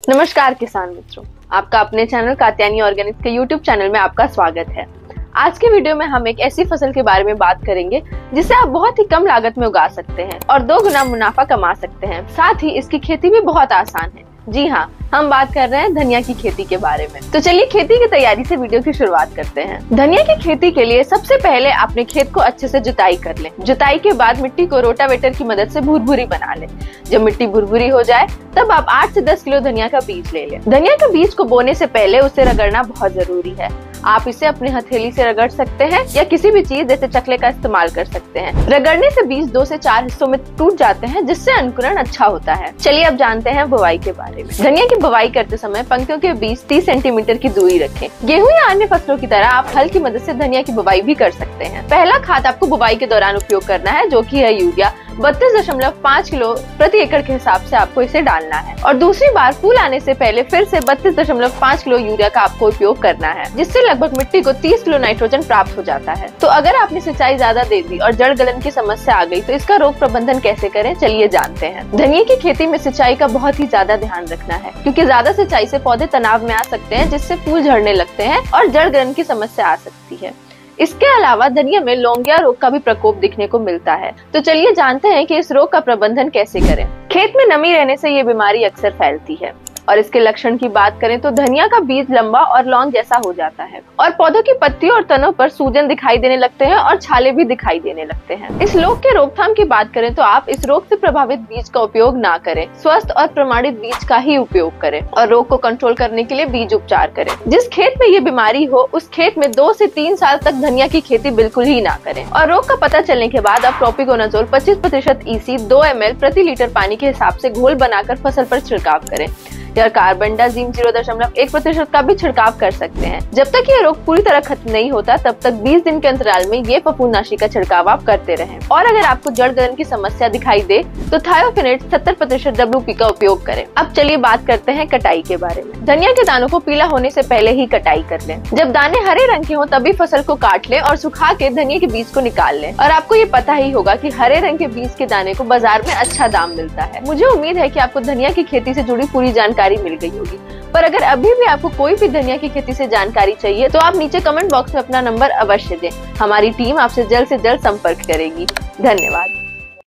नमस्कार किसान मित्रों, आपका अपने चैनल कात्यायनी ऑर्गेनिक्स के यूट्यूब चैनल में आपका स्वागत है। आज के वीडियो में हम एक ऐसी फसल के बारे में बात करेंगे जिसे आप बहुत ही कम लागत में उगा सकते हैं और 2 गुना मुनाफा कमा सकते हैं। साथ ही इसकी खेती भी बहुत आसान है। जी हाँ, हम बात कर रहे हैं धनिया की खेती के बारे में। तो चलिए खेती की तैयारी से वीडियो की शुरुआत करते हैं। धनिया की खेती के लिए सबसे पहले अपने खेत को अच्छे से जुताई कर लें। जुताई के बाद मिट्टी को रोटावेटर की मदद से भुरभुरी बना लें। जब मिट्टी भुरभुरी हो जाए तब आप 8 से 10 किलो धनिया का बीज ले लें। धनिया के बीज को बोने से पहले उसे रगड़ना बहुत जरूरी है। आप इसे अपने हथेली से रगड़ सकते हैं या किसी भी चीज जैसे चकले का इस्तेमाल कर सकते हैं। रगड़ने से बीज 2 से 4 हिस्सों में टूट जाते हैं, जिससे अंकुरण अच्छा होता है। चलिए अब जानते हैं बुवाई के बारे में। धनिया की बुवाई करते समय पंक्तियों के बीच 30 सेंटीमीटर की दूरी रखें। गेहूं या अन्य फसलों की तरह आप हल की मदद से धनिया की बुवाई भी कर सकते हैं। पहला खाद आपको बुवाई के दौरान उपयोग करना है, जो कि है यूरिया। 32.5 किलो प्रति एकड़ के हिसाब से आपको इसे डालना है और दूसरी बार फूल आने से पहले फिर से 32.5 किलो यूरिया का आपको उपयोग करना है, जिससे लगभग मिट्टी को 30 किलो नाइट्रोजन प्राप्त हो जाता है। तो अगर आपने सिंचाई ज्यादा दे दी और जड़ गलन की समस्या आ गई तो इसका रोग प्रबंधन कैसे करें, चलिए जानते हैं। धनिया की खेती में सिंचाई का बहुत ही ज्यादा ध्यान रखना है, क्योंकि ज्यादा सिंचाई से पौधे तनाव में आ सकते हैं, जिससे फूल झड़ने लगते हैं और जड़ गलन की समस्या आ सकती है। इसके अलावा धनिया में लौंगिया रोग का भी प्रकोप दिखने को मिलता है। तो चलिए जानते हैं कि इस रोग का प्रबंधन कैसे करें। खेत में नमी रहने से ये बीमारी अक्सर फैलती है और इसके लक्षण की बात करें तो धनिया का बीज लंबा और लौंग जैसा हो जाता है और पौधों की पत्तियों और तनों पर सूजन दिखाई देने लगते हैं और छाले भी दिखाई देने लगते हैं। इस रोग के रोकथाम की बात करें तो आप इस रोग से प्रभावित बीज का उपयोग ना करें, स्वस्थ और प्रमाणित बीज का ही उपयोग करें और रोग को कंट्रोल करने के लिए बीज उपचार करें। जिस खेत में ये बीमारी हो उस खेत में 2 से 3 साल तक धनिया की खेती बिल्कुल ही ना करें और रोग का पता चलने के बाद आप प्रोपिकोनाजोल 25% EC 2 ml प्रति लीटर पानी के हिसाब से घोल बनाकर फसल पर छिड़काव करें या कार्बेंडाजिम 0.1% का भी छिड़काव कर सकते हैं। जब तक ये रोग पूरी तरह खत्म नहीं होता तब तक 20 दिन के अंतराल में ये फफूंदनाशी का छिड़काव आप करते रहें। और अगर आपको जड़ गलन की समस्या दिखाई दे तो थायोफिनेट 70% WP का उपयोग करें। अब चलिए बात करते हैं कटाई के बारे में। धनिया के दानों को पीला होने से पहले ही कटाई कर लें। जब दाने हरे रंग के हों तभी फसल को काट लें और सुखा के धनिया के बीज को निकाल लें। और आपको ये पता ही होगा कि हरे रंग के बीज के दाने को बाजार में अच्छा दाम मिलता है। मुझे उम्मीद है कि आपको धनिया की खेती से जुड़ी पूरी जानकारी मिल गई होगी, पर अगर अभी भी आपको कोई भी धनिया की खेती से जानकारी चाहिए तो आप नीचे कमेंट बॉक्स में अपना नंबर अवश्य दें। हमारी टीम आपसे जल्द से जल्द संपर्क करेगी। धन्यवाद।